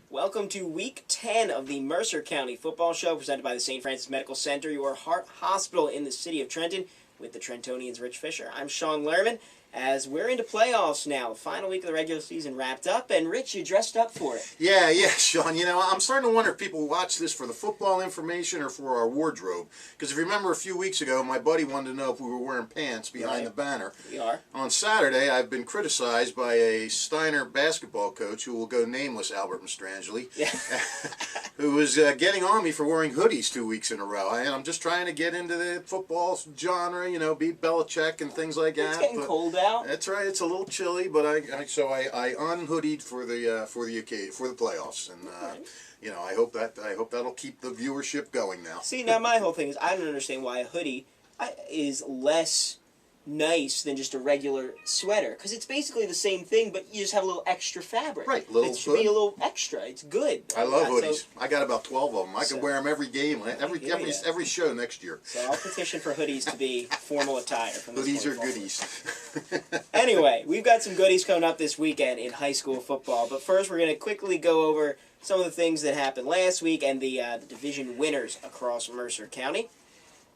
Welcome to Week 10 of the Mercer County Football Show, presented by the St. Francis Medical Center, your heart hospital in the city of Trenton, with the Trentonians' Rich Fisher. I'm Sean Lerman, as we're into playoffs now. The final week of the regular season wrapped up, and Rich, you dressed up for it. Yeah, Sean. You know, I'm starting to wonder if people watch this for the football information or for our wardrobe. Because if you remember a few weeks ago, my buddy wanted to know if we were wearing pants behind the banner. We are. On Saturday, I've been criticized by a Steiner basketball coach, who will go nameless, Albert Mastrangeli, who was getting on me for wearing hoodies 2 weeks in a row. And I'm just trying to get into the football genre, you know, beat Belichick and things like that. It's getting cold out. That's right. It's a little chilly, but I unhoodied for the playoffs, and you know, I hope that'll keep the viewership going now. See, now my whole thing is I don't understand why a hoodie is less nice than just a regular sweater, because it's basically the same thing, but you just have a little extra fabric. Right, it should be a little extra. It's good. I love hoodies. I got about 12 of them. I can wear them every game, every show next year. So I'll petition for hoodies to be formal attire. From this hoodies point are goodies. Anyway, we've got some goodies coming up this weekend in high school football, but first we're going to quickly go over some of the things that happened last week and the division winners across Mercer County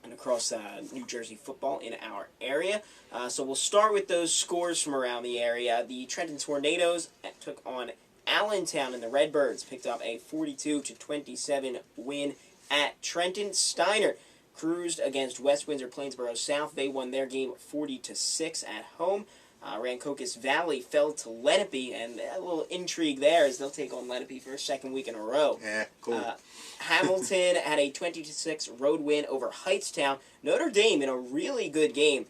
and across New Jersey football in our area. So we'll start with those scores from around the area. The Trenton Tornadoes took on Allentown, and the Redbirds picked up a 42-27 win at Trenton. Steiner cruised against West Windsor-Plainsboro South. They won their game 40-6 at home. Rancocas Valley fell to Lenape, and a little intrigue there as they'll take on Lenape for a second week in a row. Yeah, cool. Hamilton had a 20-6 road win over Hightstown. Notre Dame, in a really good game,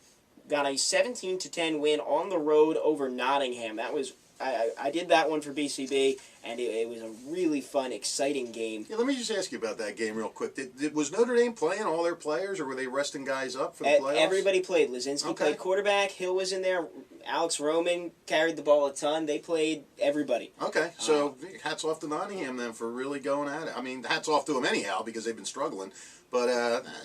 got a 17-10 win on the road over Nottingham. That was I did that one for BCB, and it was a really fun, exciting game. Yeah, let me just ask you about that game real quick. Was Notre Dame playing all their players, or were they resting guys up for the playoffs? Everybody played. Lazinski played quarterback. Hill was in there. Alex Roman carried the ball a ton. They played everybody. Okay, so hats off to Nottingham then for really going at it. I mean, hats off to them anyhow because they've been struggling. But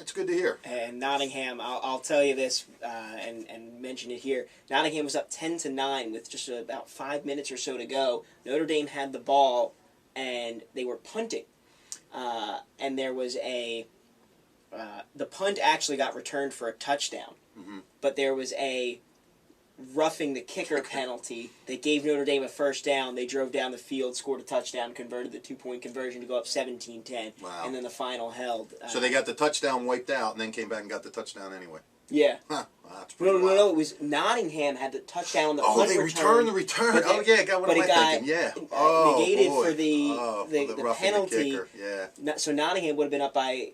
it's good to hear. And Nottingham, I'll tell you this and mention it here. Nottingham was up 10-9 with just about 5 minutes or so to go. Notre Dame had the ball, and they were punting. And there was the punt actually got returned for a touchdown. Mm-hmm. But there was a roughing the kicker penalty. They gave Notre Dame a first down. They drove down the field, scored a touchdown, converted the 2-point conversion to go up 17-10. Wow. And then the final held. So they got the touchdown wiped out and then came back and got the touchdown anyway. Yeah. Huh. Wow, that's pretty wild. No. It was Nottingham had the touchdown on the punt return. Returned the return. What am I thinking? Yeah. Negated boy. for the penalty. The kicker. Yeah. So Nottingham would have been up by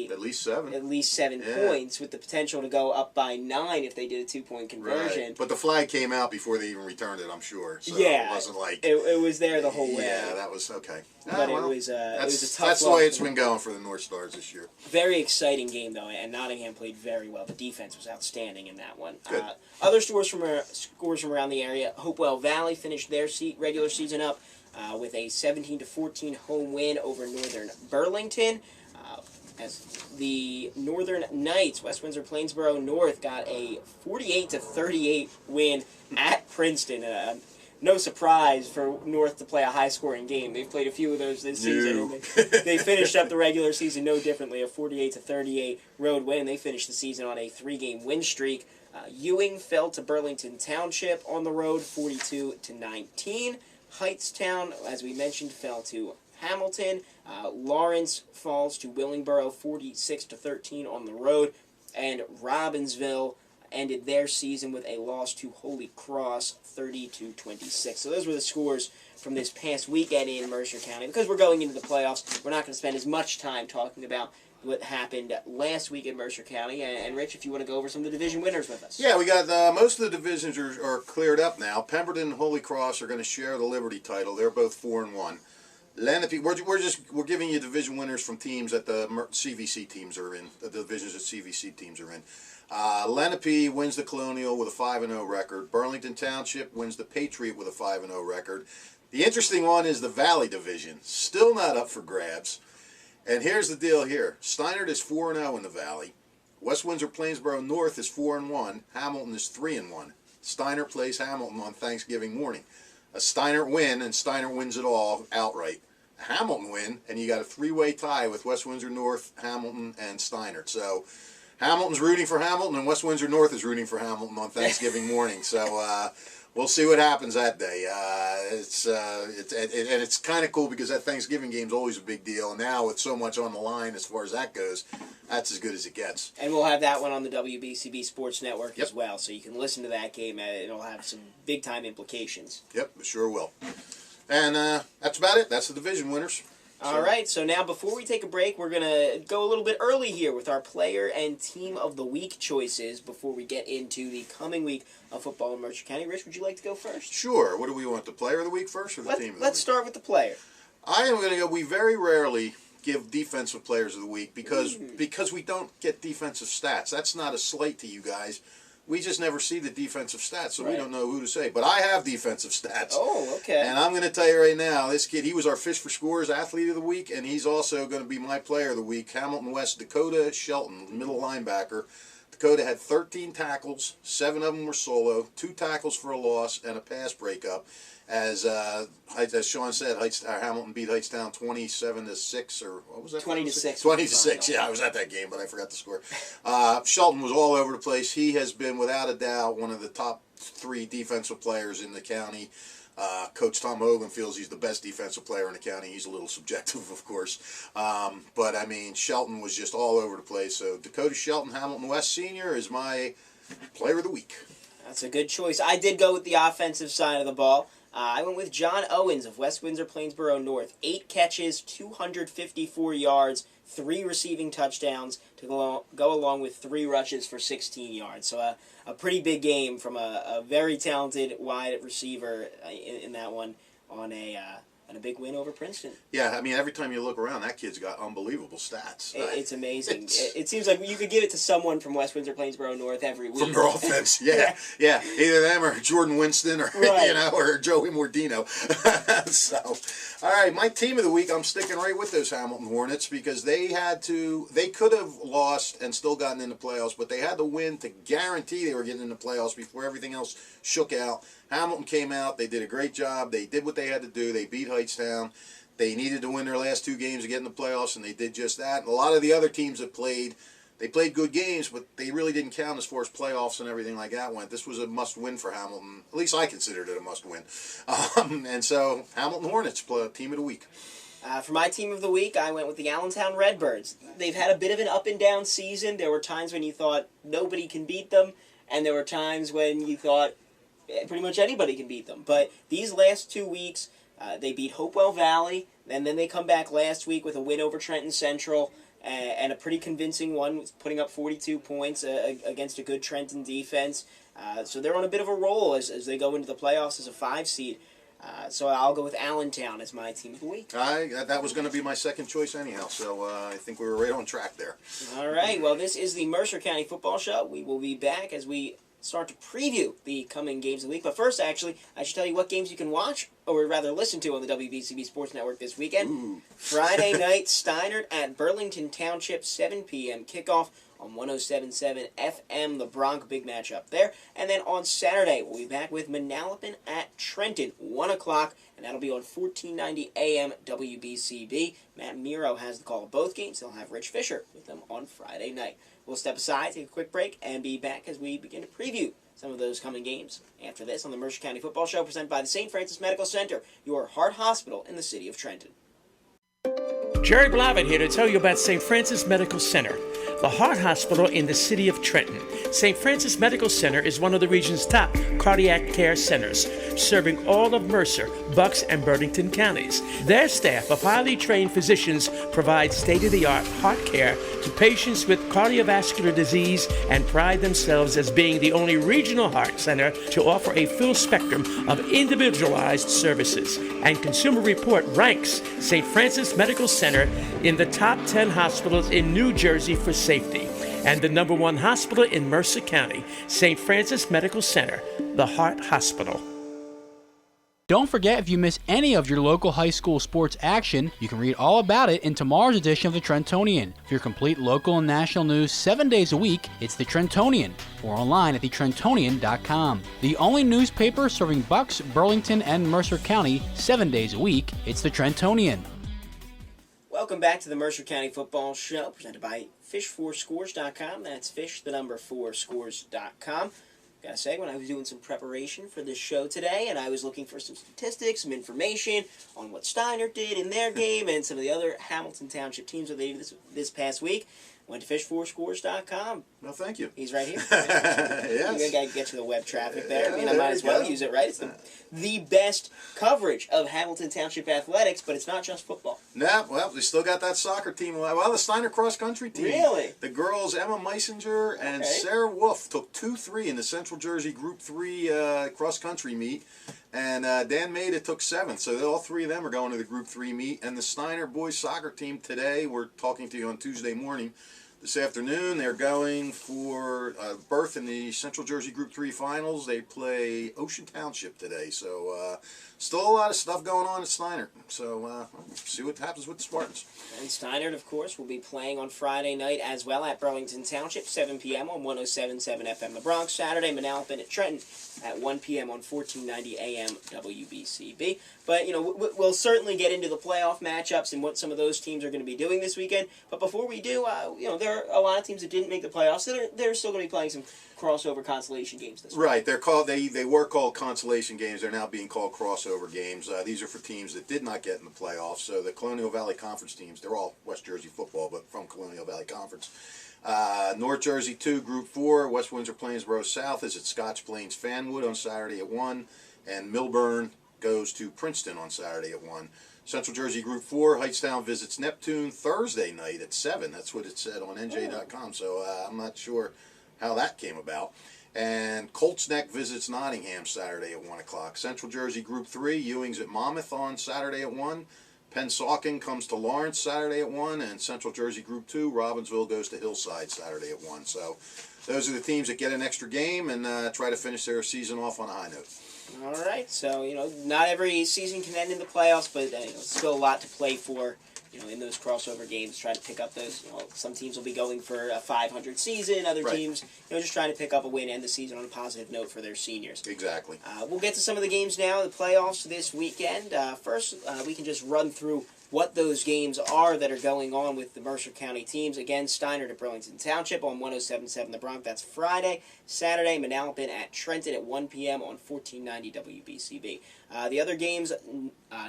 at least 7. At least 7 points, with the potential to go up by 9 if they did a 2-point conversion. Right. But the flag came out before they even returned it, I'm sure. So yeah, it wasn't like it was there the whole way. Yeah, that was okay. But it was a tough. That's the way it's been going for the North Stars this year. Very exciting game though, and Nottingham played very well. The defense was outstanding in that one. Good. Other scores from around the area: Hopewell Valley finished their regular season up with a 17-14 home win over Northern Burlington. As the Northern Knights, West Windsor-Plainsboro North, got a 48-38 win at Princeton. No surprise for North to play a high-scoring game. They've played a few of those this season. And they finished up the regular season no differently, a 48-38 road win. They finished the season on a 3-game win streak. Ewing fell to Burlington Township on the road, 42-19. Hightstown, as we mentioned, fell to Hamilton. Lawrence falls to Willingboro 46-13 on the road, and Robbinsville ended their season with a loss to Holy Cross 30-26. So those were the scores from this past weekend in Mercer County. Because we're going into the playoffs, we're not going to spend as much time talking about what happened last week in Mercer County. And Rich, if you want to go over some of the division winners with us. Yeah, we got most of the divisions are cleared up now. Pemberton and Holy Cross are going to share the Liberty title. They're both 4-1. Lenape, we're giving you division winners from teams that the CVC teams are in, the divisions that CVC teams are in. Lenape wins the Colonial with a 5-0 record. Burlington Township wins the Patriot with a 5-0 record. The interesting one is the Valley Division, still not up for grabs. And here's the deal here: Steinert is 4-0 in the Valley. West Windsor-Plainsboro North is 4-1. Hamilton is 3-1. Steiner plays Hamilton on Thanksgiving morning. a Steinert win, and Steinert wins it all outright. A Hamilton win, and you got a three-way tie with West Windsor North, Hamilton, and Steinert. So Hamilton's rooting for Hamilton, and West Windsor North is rooting for Hamilton on Thanksgiving morning. So we'll see what happens that day. It's kind of cool because that Thanksgiving game's always a big deal, and now with so much on the line as far as that goes, that's as good as it gets. And we'll have that one on the WBCB Sports Network as well, so you can listen to that game. It'll have some big-time implications. Yep, it sure will. And that's about it. That's the division winners. All right, so now before we take a break, we're going to go a little bit early here with our player and team of the week choices before we get into the coming week of football in Mercer County. Rich, would you like to go first? Sure. What do we want, the player of the week first or the team of the week? Let's start with the player. I am going to go, we very rarely give defensive players of the week because we don't get defensive stats. That's not a slight to you guys. We just never see the defensive stats, so we don't know who to say. But I have defensive stats. Oh, okay. And I'm going to tell you right now, this kid, he was our Fish for Scores Athlete of the Week, and he's also going to be my player of the week. Hamilton West, Dakota Shelton, middle linebacker. Dakota had 13 tackles, 7 of them were solo, 2 tackles for a loss, and a pass breakup. As Sean said, Hamilton beat Heightstown 27-6, or what was that? 20-6. 20-6. Yeah, I was at that game, but I forgot the score. Shelton was all over the place. He has been, without a doubt, one of the top 3 defensive players in the county. Coach Tom Hogan feels he's the best defensive player in the county. He's a little subjective, of course. But, I mean, Shelton was just all over the place. So Dakota Shelton, Hamilton West Senior, is my player of the week. That's a good choice. I did go with the offensive side of the ball. I went with John Owens of West Windsor Plainsboro North. 8 catches, 254 yards, 3 receiving touchdowns to go along with 3 rushes for 16 yards. So a pretty big game from a very talented wide receiver in that one on a big win over Princeton. Yeah, I mean, every time you look around, that kid's got unbelievable stats. It's amazing. It seems like you could give it to someone from West Windsor Plainsboro North every week. From their offense, yeah. Either them or Jordan Winston or or Joey Mordino. So, all right, my team of the week, I'm sticking right with those Hamilton Hornets because they could have lost and still gotten in the playoffs, but they had to win to guarantee they were getting in the playoffs before everything else shook out. Hamilton came out. They did a great job. They did what they had to do. They beat Heightstown. They needed to win their last 2 games to get in the playoffs, and they did just that. And a lot of the other teams that played good games, but they really didn't count as far as playoffs and everything like that went. This was a must-win for Hamilton. At least I considered it a must-win. And so Hamilton Hornets, team of the week. For my team of the week, I went with the Allentown Redbirds. They've had a bit of an up-and-down season. There were times when you thought nobody can beat them, and there were times when you thought pretty much anybody can beat them. But these last 2 weeks, they beat Hopewell Valley, and then they come back last week with a win over Trenton Central, and a pretty convincing one, putting up 42 points against a good Trenton defense. So they're on a bit of a roll as they go into the playoffs as a 5 seed. So I'll go with Allentown as my team of the week. That was going to be my second choice anyhow, so I think we were right on track there. All right, well, this is the Mercer County Football Show. We will be back as we start to preview the coming games of the week. But first, actually, I should tell you what games you can watch, or rather listen to, on the WBCB Sports Network this weekend. Ooh. Friday night, Steinert at Burlington Township, 7 p.m. kickoff on 107.7 FM, the Bronx, big matchup there. And then on Saturday, we'll be back with Manalapan at Trenton, 1 o'clock, and that'll be on 1490 AM WBCB. Matt Miro has the call of both games. They'll have Rich Fisher with them on Friday night. We'll step aside, take a quick break, and be back as we begin to preview some of those coming games after this on the Mercer County Football Show, presented by the St. Francis Medical Center, your heart hospital in the city of Trenton. Jerry Blavitt here to tell you about St. Francis Medical Center, the heart hospital in the city of Trenton. St. Francis Medical Center is one of the region's top cardiac care centers, serving all of Mercer, Bucks, and Burlington counties. Their staff of highly trained physicians provide state-of-the-art heart care to patients with cardiovascular disease and pride themselves as being the only regional heart center to offer a full spectrum of individualized services. And Consumer Report ranks St. Francis Medical Center in the top 10 hospitals in New Jersey for safety, and the #1 hospital in Mercer County, St. Francis Medical Center, the Heart Hospital. Don't forget, if you miss any of your local high school sports action, you can read all about it in tomorrow's edition of the Trentonian. For your complete local and national news 7 days a week, it's the Trentonian, or online at thetrentonian.com. The only newspaper serving Bucks, Burlington, and Mercer County 7 days a week, it's the Trentonian. Welcome back to the Mercer County Football Show, presented by fish4scores.com. That's fish4scores.com. Gotta say, when I was doing some preparation for this show today, and I was looking for some statistics, some information on what Steiner did in their game and some of the other Hamilton Township teams that they did this past week, went to fish4scores.com. Well, thank you. He's right here. Yes. You gotta get to the web traffic there. I mean, I there might you as well go. use it, right? It's the best coverage of Hamilton Township athletics, but it's not just football. Nah, well, we still got that soccer team. Well, the Steiner cross country team. Really? The girls, Emma Meisinger and Sarah Wolf, took 2-3 in the Central Jersey Group 3 cross country meet. And Dan Maida took 7th. So all 3 of them are going to the Group 3 meet. And the Steiner boys soccer team today, we're talking to you on Tuesday morning. This afternoon, they're going for a berth in the Central Jersey Group 3 finals. They play Ocean Township today. So still a lot of stuff going on at Steiner. So see what happens with the Spartans. And Steiner, of course, will be playing on Friday night as well at Burlington Township, 7 p.m. on 107.7 FM The Bronx. Saturday, Manalapan at Trenton at 1 p.m. on 1490 AM WBCB. But, you know, we'll certainly get into the playoff matchups and what some of those teams are going to be doing this weekend. But before we do, you know, there are a lot of teams that didn't make the playoffs. So they're still going to be playing some crossover consolation games this week. Right, they're called. They were called consolation games. They're now being called crossover games. These are for teams that did not get in the playoffs. So the Colonial Valley Conference teams, they're all West Jersey football, but from Colonial Valley Conference. North Jersey 2, Group 4, West Windsor Plainsboro South is at Scotch Plains Fanwood on Saturday at 1, and Milburn goes to Princeton on Saturday at 1. Central Jersey Group 4, Heightstown visits Neptune Thursday night at 7. That's what it said on NJ.com, so I'm not sure how that came about. And Colts Neck visits Nottingham Saturday at 1 o'clock. Central Jersey Group 3, Ewing's at Monmouth on Saturday at 1. Pennsauken comes to Lawrence Saturday at 1. And Central Jersey Group 2, Robbinsville goes to Hillside Saturday at 1. So those are the teams that get an extra game and try to finish their season off on a high note. All right, so, you know, not every season can end in the playoffs, but you know, still a lot to play for, you know, in those crossover games. Try to pick up those, you know, some teams will be going for a 500 season, other teams, you know, just trying to pick up a win, end the season on a positive note for their seniors. Exactly. We'll get to some of the games now, the playoffs this weekend. First, we can just run through what those games are that are going on with the Mercer County teams. Again, Steiner to Burlington Township on 107.7 The Bronx. That's Friday. Saturday, Manalapan at Trenton at 1 p.m. on 1490 WBCB. The other games,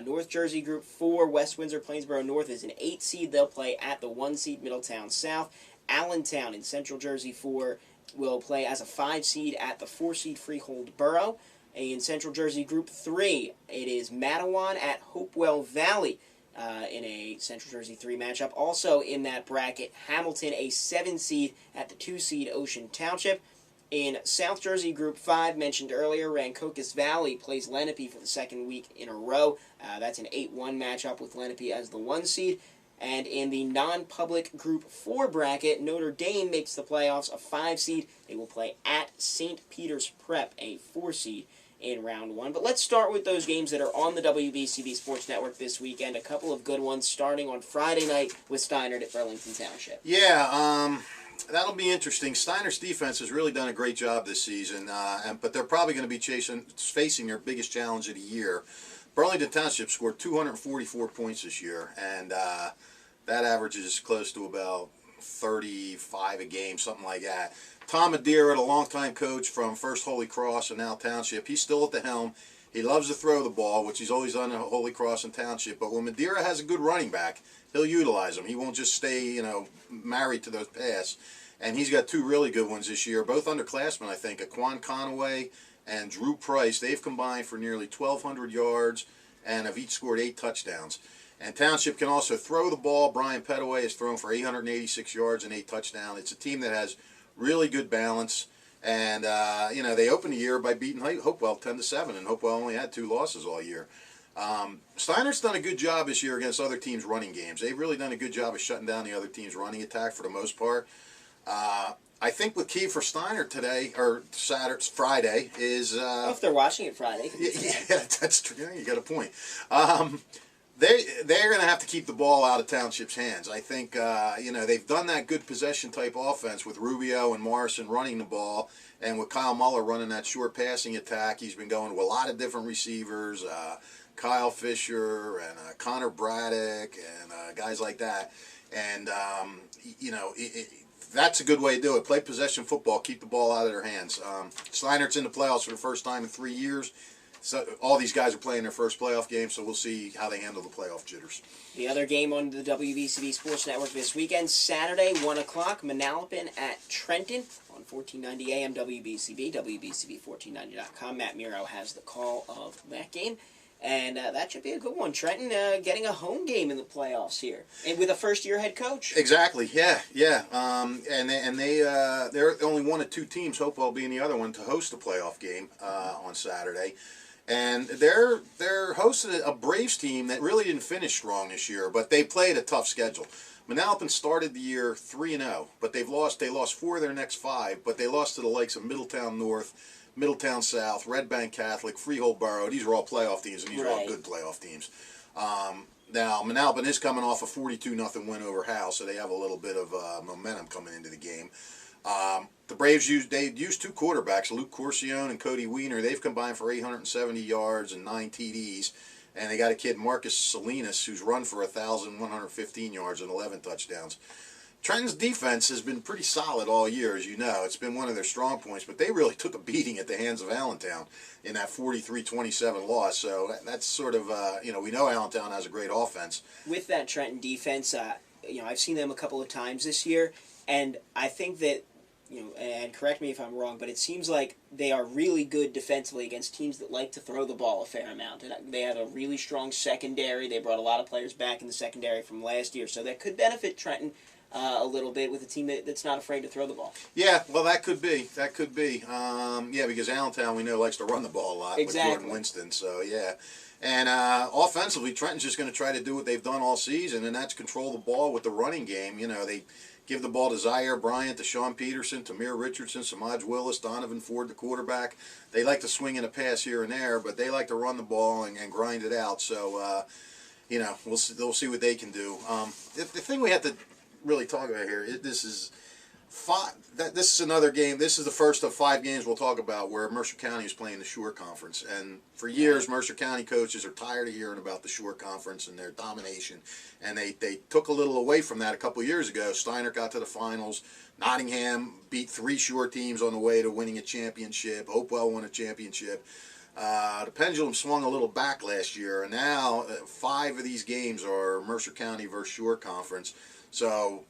North Jersey Group 4, West Windsor Plainsboro North is an 8 seed. They'll play at the 1 seed Middletown South. Allentown in Central Jersey 4 will play as a 5 seed at the 4 seed Freehold Borough. In Central Jersey Group 3, it is Matawan at Hopewell Valley. In a Central Jersey 3 matchup. Also in that bracket, Hamilton, a 7 seed at the 2 seed Ocean Township. In South Jersey Group 5, mentioned earlier, Rancocas Valley plays Lenape for the second week in a row. That's an 8-1 matchup with Lenape as the 1 seed. And in the non-public Group 4 bracket, Notre Dame makes the playoffs, a 5 seed. They will play at St. Peter's Prep, a 4 seed. In round 1. But let's start with those games that are on the WBCB Sports Network this weekend. A couple of good ones starting on Friday night with Steiner at Burlington Township. Yeah, that'll be interesting. Steiner's defense has really done a great job this season, but they're probably going to be facing their biggest challenge of the year. Burlington Township scored 244 points this year, and that averages close to about 35 a game, something like that. Tom Madeira, the longtime coach from First Holy Cross and now Township, he's still at the helm. He loves to throw the ball, which he's always done at Holy Cross and Township. But when Madeira has a good running back, he'll utilize him. He won't just stay, you know, married to those pass. And he's got 2 really good ones this year, both underclassmen, I think. Aquan Conaway and Drew Price. They've combined for nearly 1,200 yards and have each scored 8 touchdowns. And Township can also throw the ball. Brian Petaway has thrown for 886 yards and 8 touchdowns. It's a team that has really good balance, and you know, they opened the year by beating Hopewell 10-7, and Hopewell only had 2 losses all year. Steiner's done a good job this year against other teams' running games. They've really done a good job of shutting down the other team's running attack for the most part. I think the key for Steiner today, or Saturday, Friday, is... Well, if they're watching it Friday. Yeah, that's true. Yeah, you got a point. They're going to have to keep the ball out of Township's hands. I think, they've done that good possession type offense with Rubio and Morrison running the ball, and with Kyle Muller running that short passing attack. He's been going to a lot of different receivers, Kyle Fisher and Connor Braddock and guys like that. And, that's a good way to do it. Play possession football, keep the ball out of their hands. Steinert's in the playoffs for the first time in 3 years. So all these guys are playing their first playoff game, so we'll see how they handle the playoff jitters. The other game on the WVCB Sports Network this weekend, Saturday, 1 o'clock, Manalapan at Trenton on 1490 AM WBCB, WBCB1490.com. Matt Miro has the call of that game. And that should be a good one. Trenton getting a home game in the playoffs here, and with a first-year head coach. Exactly. Yeah. They're only one of two teams, Hopewell being the other one, to host a playoff game on Saturday, and they're hosting a Braves team that really didn't finish strong this year, but they played a tough schedule. Manalapan started the year 3-0, but they lost 4 of their next 5, but they lost to the likes of Middletown North, Middletown South, Red Bank Catholic, Freehold Borough. These are all playoff teams, and these are all good playoff teams. Now, Manalapan is coming off a 42-0 win over Howe, so they have a little bit of momentum coming into the game. The Braves used 2 quarterbacks, Luke Corcione and Cody Weiner. They've combined for 870 yards and 9 TDs. And they got a kid, Marcus Salinas, who's run for 1,115 yards and 11 touchdowns. Trenton's defense has been pretty solid all year, as you know. It's been one of their strong points, but they really took a beating at the hands of Allentown in that 43-27 loss. So that's sort of, we know Allentown has a great offense. With that Trenton defense, I've seen them a couple of times this year, and I think that, and correct me if I'm wrong, but it seems like they are really good defensively against teams that like to throw the ball a fair amount. And they have a really strong secondary. They brought a lot of players back in the secondary from last year, so that could benefit Trenton a little bit with a team that's not afraid to throw the ball. Yeah, well, that could be. Because Allentown, we know, likes to run the ball a lot with Jordan Winston. So, yeah. And offensively, Trenton's just going to try to do what they've done all season, and that's control the ball with the running game. They give the ball to Zaire Bryant, to Sean Peterson, to Mir Richardson, Samaj Willis, Donovan Ford, the quarterback. They like to swing in a pass here and there, but they like to run the ball and grind it out. So, we'll see what they can do. The thing we have to really talk about here, this is another game. This is the first of 5 games we'll talk about where Mercer County is playing the Shore Conference. And for years, Mercer County coaches are tired of hearing about the Shore Conference and their domination. And they took a little away from that a couple of years ago. Steiner got to the finals. Nottingham beat 3 Shore teams on the way to winning a championship. Hopewell won a championship. The pendulum swung a little back last year, and now 5 of these games are Mercer County versus Shore Conference. So,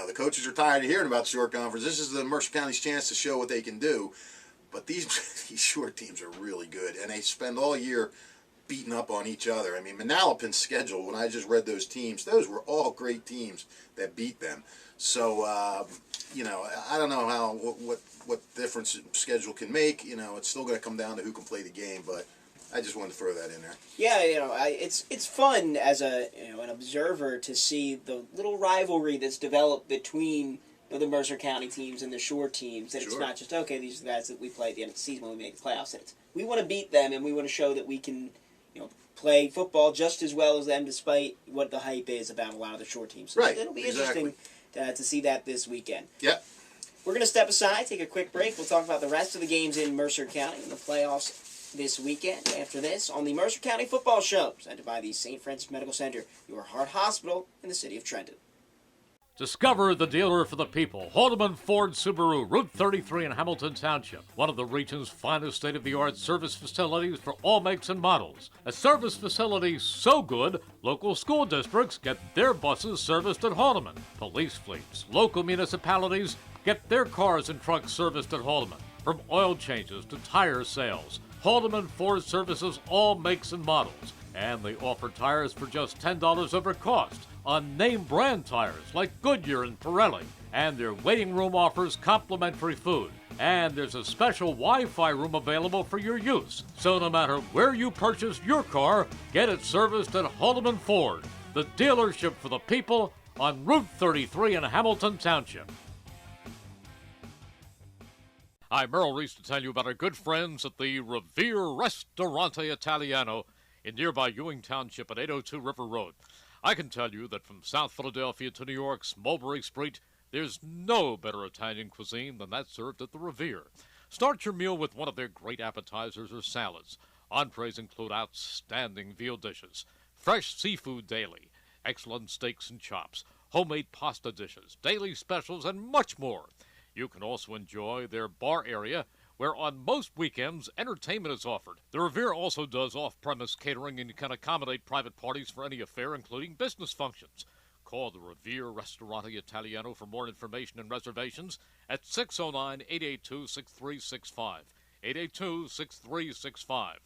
the coaches are tired of hearing about the Shore Conference. This is the Mercer County's chance to show what they can do. But these Shore teams are really good, and they spend all year beating up on each other. I mean, Manalapan's schedule, when I just read those teams, those were all great teams that beat them. So, I don't know what difference schedule can make. It's still going to come down to who can play the game, but I just wanted to throw that in there. Yeah, it's fun as an observer to see the little rivalry that's developed between the Mercer County teams and the Shore teams. That It's not just, okay, these are the guys that we play at the end of the season when we make the playoffs. We want to beat them, and we want to show that we can play football just as well as them, despite what the hype is about a lot of the Shore teams. So it'll be interesting to see that this weekend. Yep. We're going to step aside, take a quick break. We'll talk about the rest of the games in Mercer County and the playoffs this weekend after this on the Mercer County Football Show, presented by the St. Francis Medical Center, your heart hospital in the city of Trenton. Discover the dealer for the people, Haldeman Ford Subaru, Route 33 in Hamilton Township. One of the region's finest state-of-the-art service facilities for all makes and models. A service facility so good, local school districts get their buses serviced at Haldeman. Police fleets, local municipalities get their cars and trucks serviced at Haldeman. From oil changes to tire sales, Haldeman Ford services all makes and models, and they offer tires for just $10 over cost on name brand tires like Goodyear and Pirelli. And their waiting room offers complimentary food. And there's a special Wi-Fi room available for your use. So no matter where you purchase your car, get it serviced at Haldeman Ford, the dealership for the people on Route 33 in Hamilton Township. Hi, Merrill Reese to tell you about our good friends at the Revere Restaurant Italiano in nearby Ewing Township at 802 River Road. I can tell you that from South Philadelphia to New York's Mulberry Street, there's no better Italian cuisine than that served at the Revere. Start your meal with one of their great appetizers or salads. Entrees include outstanding veal dishes, fresh seafood daily, excellent steaks and chops, homemade pasta dishes, daily specials, and much more. You can also enjoy their bar area, where on most weekends, entertainment is offered. The Revere also does off-premise catering and can accommodate private parties for any affair, including business functions. Call the Revere Restaurant Italiano for more information and reservations at 609-882-6365. 882-6365.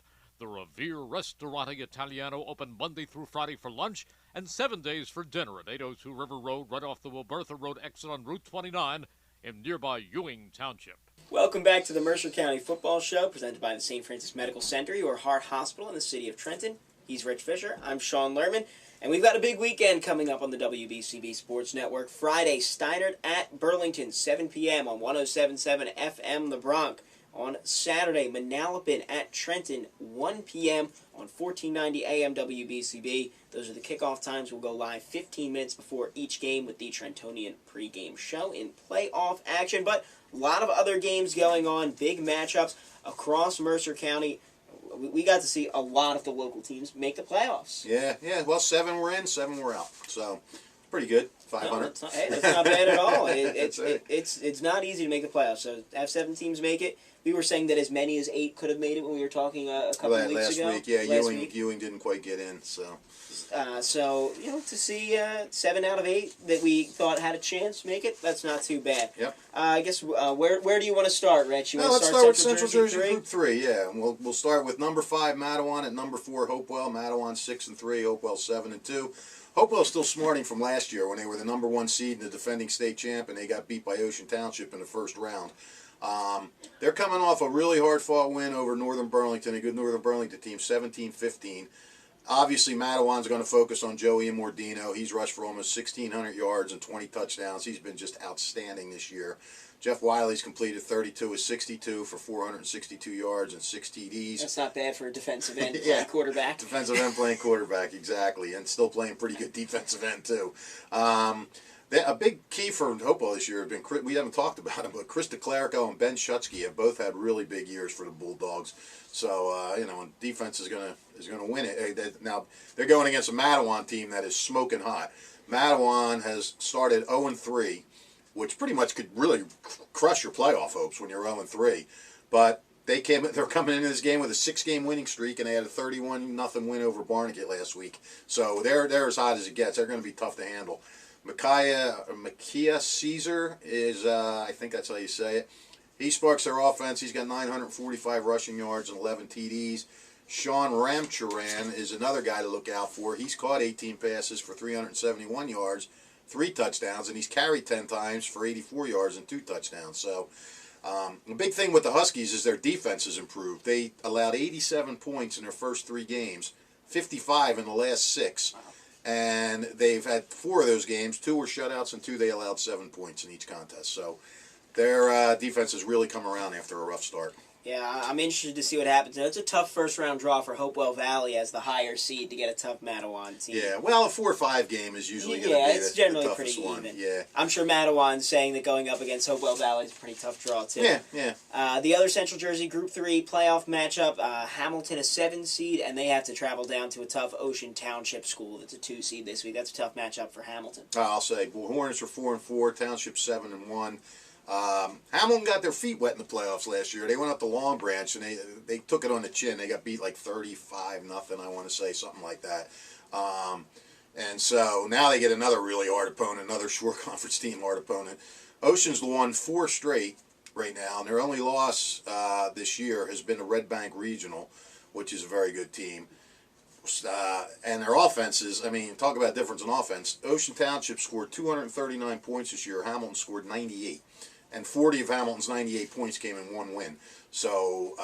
The Revere Restaurant Italiano open Monday through Friday for lunch and 7 days for dinner at 802 River Road, right off the Wilbertha Road exit on Route 29 in nearby Ewing Township. Welcome back to the Mercer County Football Show, presented by the St. Francis Medical Center, your heart hospital in the city of Trenton. He's Rich Fisher. I'm Sean Lerman. And we've got a big weekend coming up on the WBCB Sports Network. Friday, Steinert at Burlington, 7 p.m. on 107.7 FM The Bronx. On Saturday, Manalapan at Trenton, 1 p.m. on 1490 AM WBCB. Those are the kickoff times. We'll go live 15 minutes before each game with the Trentonian pregame show in playoff action. But a lot of other games going on, big matchups across Mercer County. We got to see a lot of the local teams make the playoffs. Yeah. Well, 7 were in, 7 were out. So, pretty good. 500. No, that's not bad at all. It's not easy to make the playoffs. So, have 7 teams make it. We were saying that as many as 8 could have made it when we were talking a couple of weeks ago. Last week, yeah. Ewing didn't quite get in, so. So, to see 7 out of 8 that we thought had a chance to make it, that's not too bad. Yep. I guess, where do you want to start, Rich? Let's start with Central Jersey Group 3, yeah. And we'll start with number 5, Matawan, at number 4, Hopewell. Matawan 6-3, Hopewell 7-2. Hopewell's still smarting from last year when they were the number 1 seed and the defending state champ, and they got beat by Ocean Township in the first round. They're coming off a really hard-fought win over Northern Burlington, a good Northern Burlington team, 17-15. Obviously, Matawan's going to focus on Joey Immordino. He's rushed for almost 1,600 yards and 20 touchdowns. He's been just outstanding this year. Jeff Wiley's completed 32 of 62 for 462 yards and 6 TDs. That's not bad for a defensive end playing quarterback. Defensive end playing quarterback, exactly, and still playing pretty good defensive end, too. A big key for Hopewell this year have been, we haven't talked about him, but Chris DeClerico and Ben Shutsky have both had really big years for the Bulldogs. So, and defense is gonna win it. Now, they're going against a Matawan team that is smoking hot. Matawan has started 0-3, which pretty much could really crush your playoff hopes when you're 0-3. But they're coming into this game with a 6-game winning streak, and they had a 31-0 win over Barnegat last week. So they're as hot as it gets. They're going to be tough to handle. Micaiah Caesar is, I think that's how you say it. He sparks their offense. He's got 945 rushing yards and 11 TDs. Sean Ramcharan is another guy to look out for. He's caught 18 passes for 371 yards, 3 touchdowns, and he's carried 10 times for 84 yards and 2 touchdowns. So the big thing with the Huskies is their defense has improved. They allowed 87 points in their first 3 games, 55 in the last 6. And they've had 4 of those games. 2 were shutouts, and 2 they allowed 7 points in each contest. So their defense has really come around after a rough start. Yeah, I'm interested to see what happens. It's a tough first-round draw for Hopewell Valley as the higher seed to get a tough Matawan team. Yeah, well, a 4-5 game is usually going to be it's generally the toughest pretty one. even. Yeah. I'm sure Matawan's saying that going up against Hopewell Valley is a pretty tough draw, too. Yeah. The other Central Jersey Group 3 playoff matchup, Hamilton a 7 seed, and they have to travel down to a tough Ocean Township school that's a 2 seed this week. That's a tough matchup for Hamilton. I'll say, well, Hornets are 4-4, Township 7-1. Hamilton got their feet wet in the playoffs last year. They went up to Long Branch and they took it on the chin. They got beat like 35-0, I want to say, something like that. And so now they get another really hard opponent, another shore conference team hard opponent. Ocean's won 4 straight right now, and their only loss this year has been the Red Bank Regional, which is a very good team. And their offenses, I mean, talk about difference in offense. Ocean Township scored 239 points this year. Hamilton scored 98. And 40 of Hamilton's 98 points came in 1 win. So,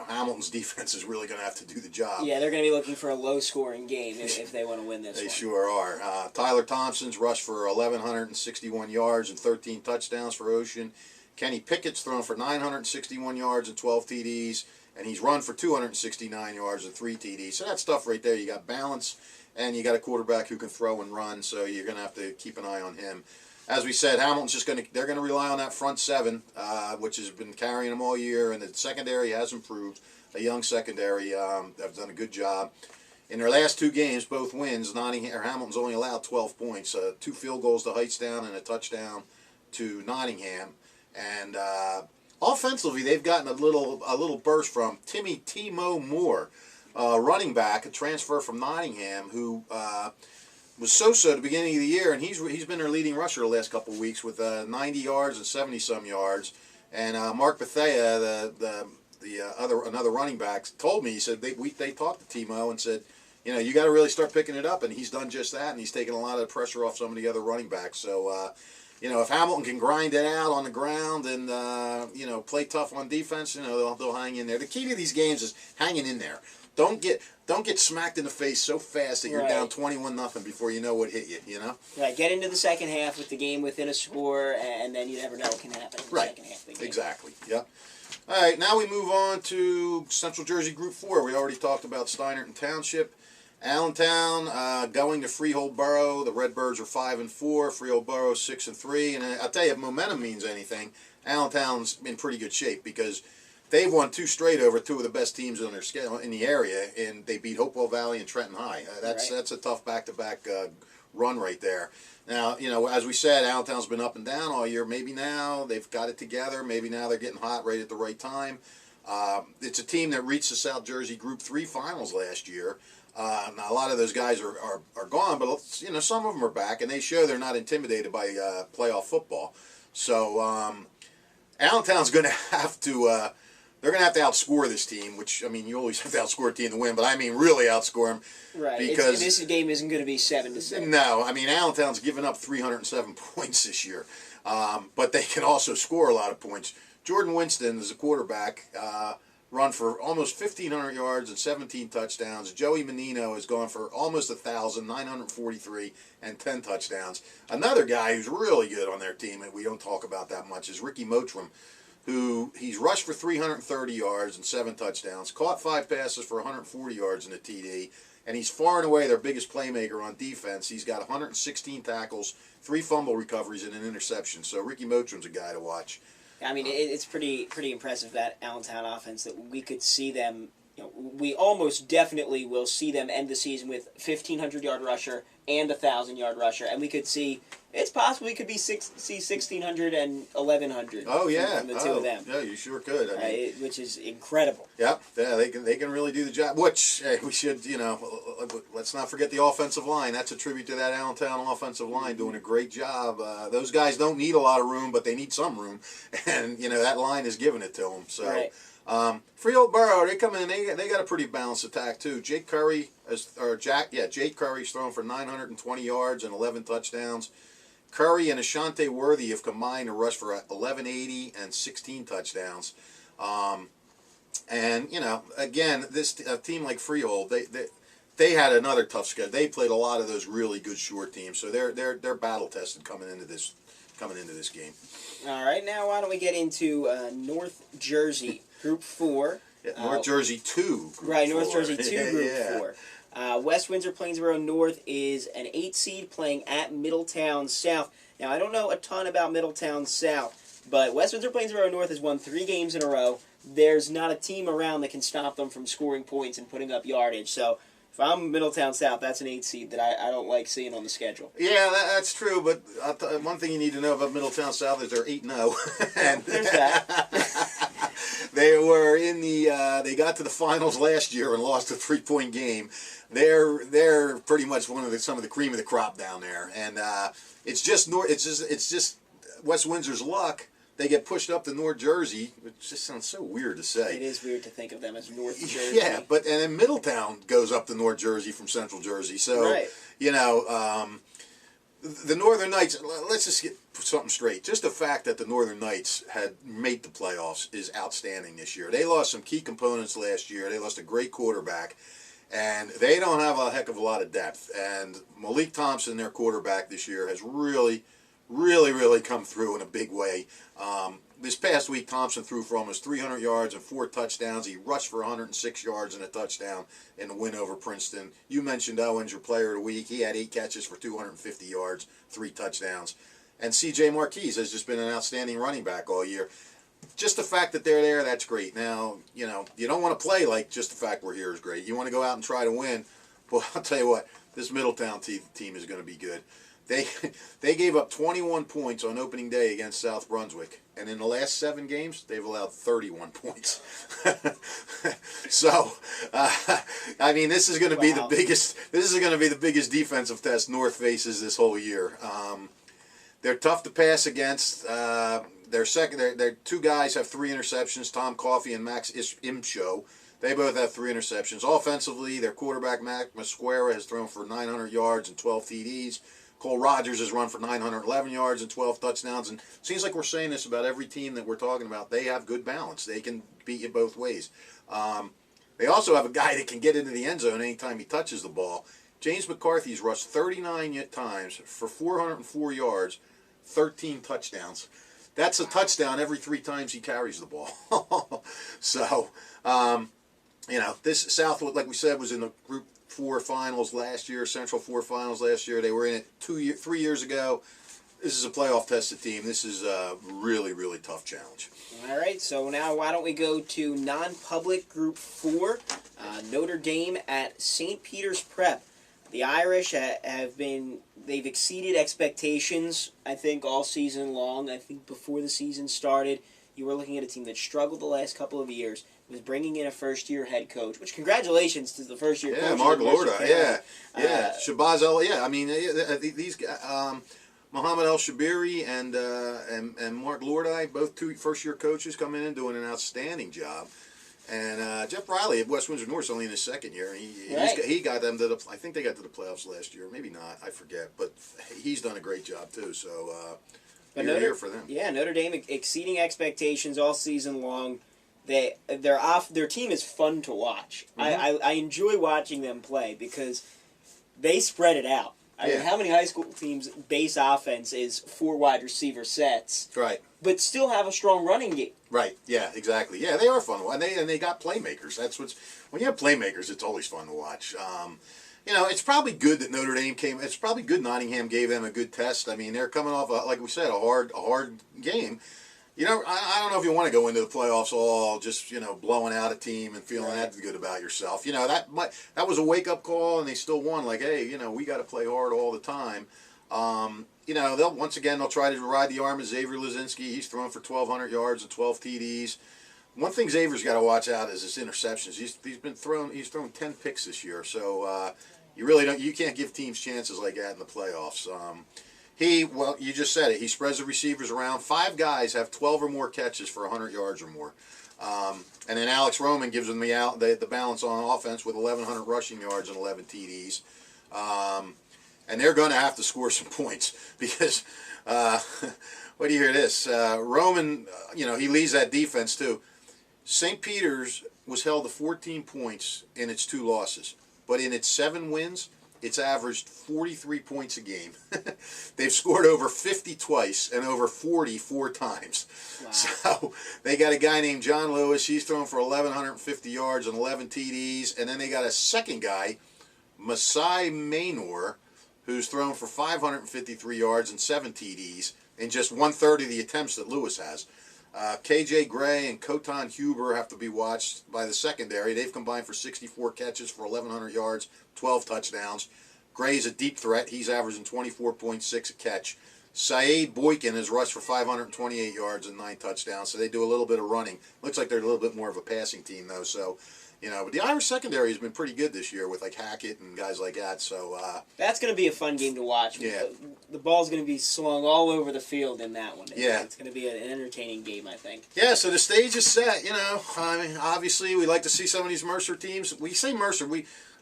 Hamilton's defense is really going to have to do the job. Yeah, they're going to be looking for a low-scoring game if they want to win this They one. sure are. Tyler Thompson's rushed for 1,161 yards and 13 touchdowns for Ocean. Kenny Pickett's thrown for 961 yards and 12 TDs, and he's run for 269 yards and 3 TDs. So that stuff right there, you got balance, and you got a quarterback who can throw and run, so you're going to have to keep an eye on him. As we said, Hamilton's just they're going to rely on that front seven, which has been carrying them all year, and the secondary has improved. A young secondary have done a good job. In their last 2 games, both wins, Hamilton's only allowed 12 points, 2 field goals to Heightstown and a touchdown to Nottingham. And offensively, they've gotten a little burst from Timo Moore, running back, a transfer from Nottingham, who was so-so at the beginning of the year, and he's been their leading rusher the last couple of weeks with 90 yards and 70-some yards. And Mark Bethea, another running back, told me, he said they talked to Timo and said, you got to really start picking it up, and he's done just that, and he's taken a lot of the pressure off some of the other running backs. So, if Hamilton can grind it out on the ground and play tough on defense, they'll hang in there. The key to these games is hanging in there. Don't get smacked in the face so fast that you're down 21-0 before you know what hit you. Right. Get into the second half with the game within a score, and then you never know what can happen in the second half of the game. Exactly. Yep. All right. Now we move on to Central Jersey Group 4. We already talked about Steinert and Township. Allentown going to Freehold Borough. The Redbirds are 5-4. Freehold Borough 6-3. And I'll tell you, if momentum means anything, Allentown's in pretty good shape because they've won 2 straight over 2 of the best teams on their scale in the area, and they beat Hopewell Valley and Trenton High. That's a tough back-to-back run right there. Now, as we said, Allentown's been up and down all year. Maybe now they've got it together. Maybe now they're getting hot right at the right time. It's a team that reached the South Jersey Group 3 finals last year. Now, a lot of those guys are gone, but some of them are back, and they show they're not intimidated by playoff football. So Allentown's going to have to they're going to have to outscore this team, which, you always have to outscore a team to win, but really outscore them. Right. Because this game isn't going to be 7-7. No, Allentown's given up 307 points this year, but they can also score a lot of points. Jordan Winston is a quarterback, run for almost 1,500 yards and 17 touchdowns. Joey Menino has gone for almost 1,000, 943, and 10 touchdowns. Another guy who's really good on their team that we don't talk about that much is Ricky Motram, who he's rushed for 330 yards and 7 touchdowns, caught 5 passes for 140 yards in a TD, and he's far and away their biggest playmaker on defense. He's got 116 tackles, 3 fumble recoveries, and an interception. So Ricky Motram's a guy to watch. It's pretty impressive, that Allentown offense, that we could see them. We almost definitely will see them end the season with 1,500-yard rusher and 1,000-yard rusher, and we could see. It's possible we could see 1,600 and 1,100. Oh yeah, from the 2 of them. Yeah, you sure could. Which is incredible. Yeah, they can really do the job. Which we should, let's not forget the offensive line. That's a tribute to that Allentown offensive line doing a great job. Those guys don't need a lot of room, but they need some room, and that line is giving it to them. So. Right. Freehold Borough, they come in. They got a pretty balanced attack too. Jake Curry's thrown for 920 yards and 11 touchdowns. Curry and Ashante Worthy have combined to rush for 1180 and 16 touchdowns. And again, this team like Freehold, they had another tough schedule. They played a lot of those really good short teams, so they're battle tested coming into this game. All right, now why don't we get into North Jersey Group 4? Yeah, North Jersey 2. North Jersey 2 Group 4. West Windsor Plainsboro North is an 8 seed playing at Middletown South. Now, I don't know a ton about Middletown South, but West Windsor Plainsboro North has won 3 games in a row. There's not a team around that can stop them from scoring points and putting up yardage. So, if I'm Middletown South, that's an 8 seed that I don't like seeing on the schedule. Yeah, that's true, but one thing you need to know about Middletown South is they're 8-0. And there's that. They were in they got to the finals last year and lost a 3-point game. They're pretty much some of the cream of the crop down there, and it's just West Windsor's luck. They get pushed up to North Jersey, which just sounds so weird to say. It is weird to think of them as North Jersey. Yeah, and then Middletown goes up to North Jersey from Central Jersey. So, right. The Northern Knights, let's just get something straight. Just the fact that the Northern Knights had made the playoffs is outstanding this year. They lost some key components last year. They lost a great quarterback, and they don't have a heck of a lot of depth. And Malik Thompson, their quarterback this year, has really, really come through in a big way. This past week, Thompson threw for almost 300 yards and 4 touchdowns. He rushed for 106 yards and a touchdown in the win over Princeton. You mentioned Owens, your player of the week. He had 8 catches for 250 yards, 3 touchdowns. And C.J. Marquise has just been an outstanding running back all year. Just the fact that they're there, that's great. Now, you don't want to play like just the fact we're here is great. You want to go out and try to win. Well, I'll tell you what, this Middletown team is going to be good. They gave up 21 points on opening day against South Brunswick, and in the last 7 games, they've allowed 31 points. So, I mean, this is going to be the biggest. This is going to be the biggest defensive test North faces this whole year. They're tough to pass against. Their 2 guys have 3 interceptions. Tom Coffey and Max Imshow. They both have 3 interceptions. Offensively, their quarterback Mac Masquera has thrown for 900 yards and 12 TDs. Cole Rogers has run for 911 yards and 12 touchdowns. And it seems like we're saying this about every team that we're talking about. They have good balance. They can beat you both ways. They also have a guy that can get into the end zone anytime he touches the ball. James McCarthy's rushed 39 times for 404 yards, 13 touchdowns. That's a touchdown every 3 times he carries the ball. So, this Southwood, like we said, was in the Group 4 finals last year, Central 4 finals last year. They were in it 3 years ago. This is a playoff tested team. This is a really tough challenge. All right, so now why don't we go to non-public Group 4, Notre Dame at St. Peter's Prep. The Irish they've exceeded expectations, I think, all season long. I think before the season started, you were looking at a team that struggled the last couple of years, was bringing in a first-year head coach, which congratulations to the first-year coach. Yeah, Mark Lorda, Shabazz El, I mean, these guys, Mohamed El Shabiri and Mark Lorda, both 2 first-year coaches, come in and doing an outstanding job. And Jeff Riley at West Windsor North is only in his 2nd year. He got them to I think they got to the playoffs last year. Maybe not. I forget. But he's done a great job, too. So, here for them. Yeah, Notre Dame exceeding expectations all season long. Their team is fun to watch. Mm-hmm. I enjoy watching them play because they spread it out. I mean, how many high school teams' base offense is 4 wide receiver sets? Right. But still have a strong running game. Right. Yeah. Exactly. Yeah, they are fun, and they got playmakers. That's when you have playmakers, it's always fun to watch. It's probably good that Notre Dame came. It's probably good Nottingham gave them a good test. I mean, they're coming off like we said, a hard game. I don't know if you want to go into the playoffs all just blowing out a team and feeling that good about yourself. That was a wake up call, and they still won. Like, hey, we got to play hard all the time. They'll try to ride the arm of Xavier Lazinski. He's thrown for 1,200 yards and 12 TDs. One thing Xavier's got to watch out is his interceptions. He's thrown 10 picks this year. So you can't give teams chances like that in the playoffs. You just said it. He spreads the receivers around. 5 guys have 12 or more catches for 100 yards or more. And then Alex Roman gives them the balance on offense with 1,100 rushing yards and 11 TDs. And they're going to have to score some points because, what do you hear this? Roman, he leads that defense too. St. Peter's was held to 14 points in its 2 losses. But in its 7 wins, it's averaged 43 points a game. They've scored over 50 twice and over 40 4 times. Wow. So they got a guy named John Lewis. He's thrown for 1,150 yards and 11 TDs. And then they got a second guy, Masai Maynor, who's thrown for 553 yards and 7 TDs in just 1/3 of the attempts that Lewis has. KJ Gray and Kotan Huber have to be watched by the secondary. They've combined for 64 catches for 1,100 yards, 12 touchdowns. Gray's a deep threat. He's averaging 24.6 a catch. Saeed Boykin has rushed for 528 yards and 9 touchdowns, so they do a little bit of running. Looks like they're a little bit more of a passing team, though. So, but the Irish secondary has been pretty good this year with like Hackett and guys like that. So that's going to be a fun game to watch. Yeah. The ball's going to be slung all over the field in that one. Yeah. It's going to be an entertaining game, I think. Yeah, so the stage is set. Obviously we like to see some of these Mercer teams. We say Mercer,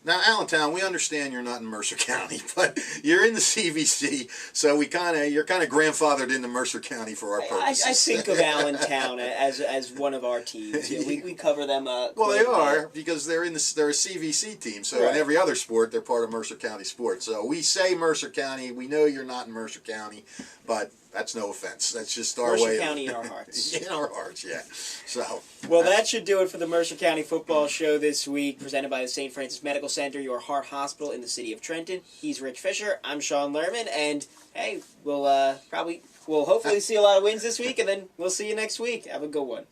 now, Allentown, we understand you're not in Mercer County, but you're in the CVC, so you're kind of grandfathered into Mercer County for our purposes. I think of Allentown as one of our teams. We cover them. Well, they are because they're a CVC team. So in every other sport, they're part of Mercer County sports. So we say Mercer County. We know you're not in Mercer County, but that's no offense. That's just our Mercer way. County in our hearts. In our hearts, yeah. So. Well, that should do it for the Mercer County Football Show this week, presented by the St. Francis Medical Center, your heart hospital in the city of Trenton. He's Rich Fisher. I'm Sean Lerman, and hey, we'll hopefully see a lot of wins this week, and then we'll see you next week. Have a good one.